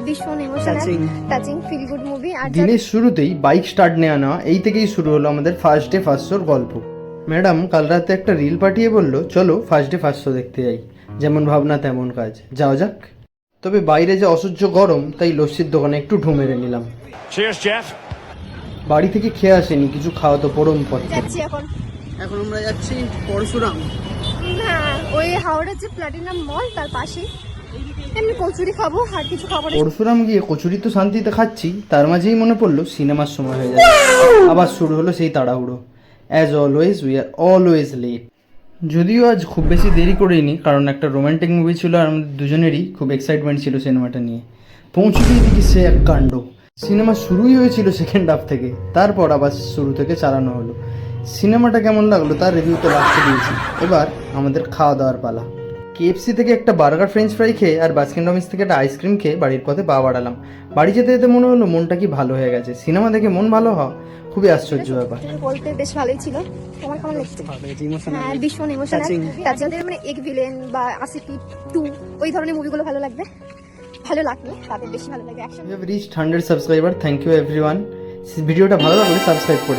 ভীষণ emotional, touching, feel good movie. আর দিনের শুরুতেই বাইক স্টার্ট নেওয়া এই থেকেই শুরু হলো আমাদের ফার্স্ট ডে ফার্স্ট শোর গল্প। ম্যাডাম কাল রাতে একটা রিল পাঠিয়ে বলল, চলো ফার্স্ট ডে ফার্স্ট শো দেখতে যাই। যেমন ভাবনা তেমন কাজ, যাওয়া যাক। তবে বাইরে যে অসহ্য গরম, তাই লস্যির দোকানে একটু ঢু মেরে নিলাম। বাড়ি থেকে খেয়ে আসেনি, কিছু খাওয়া তো পরম পথে। যাচ্ছি এখন আমরা যাচ্ছি পরশুরাম। হ্যাঁ, ওই হাওড়ার যে প্লাটিনাম মল তার পাশে এমনি কচুরি খাবো, আর কিছু খাবো না। পরশুরাম গিয়ে কচুরি তো শান্তিতে খাচ্ছি, তার মাঝেই মনে পড়লো সিনেমার সময় হয়ে যাচ্ছে। আবার শুরু হলো সেই তাড়াহুড়ো। As always we are always late. যদিও আজ খুব বেশি দেরি করিনি, কারণ একটা রোমান্টিক মুভি ছিল আর আমাদের দুজনেরই খুব এক্সাইটমেন্ট ছিল সিনেমাটা নিয়ে। পৌঁছতেই দেখি সে এক কাণ্ড। সিনেমা শুরুই হয়েছিল সেকেন্ড হাফ থেকে, তারপর আবার শুরু থেকে চালানো হলো। সিনেমাটা কেমন লাগলো তার রিভিউ তো লাস্টে দিয়েছি। এবার আমাদের খাওয়া দাওয়ার পালা। কেএফসি থেকে একটা বার্গার ফ্রেঞ্চ ফ্রাই খেয়ে আর বাস্কিন রবিন্স থেকে একটা আইসক্রিম খেয়ে বাড়ির পথে পা বাড়ালাম। বাড়ি যেতে যেতে মনে হলো মনটা কি ভালো হয়ে গেছে। সিনেমা দেখে মন ভালো হওয়া খুবই আশ্চর্য ব্যাপার। বলতে বেশ ভালোই ছিল। তোমার কেমন লেগেছে? হ্যাঁ, ভীষণ ইমোশনাল, টাচিং। মানে এক ভিলেন বা আসিফি 2 ওই ধরনের মুভিগুলো ভালো লাগবে, ভালো লাগবে, তাদের বেশি ভালো লাগবে। We have reached 100 subscriber. Thank you everyone. ভিডিওটা ভালো লাগলে সাবস্ক্রাইব করে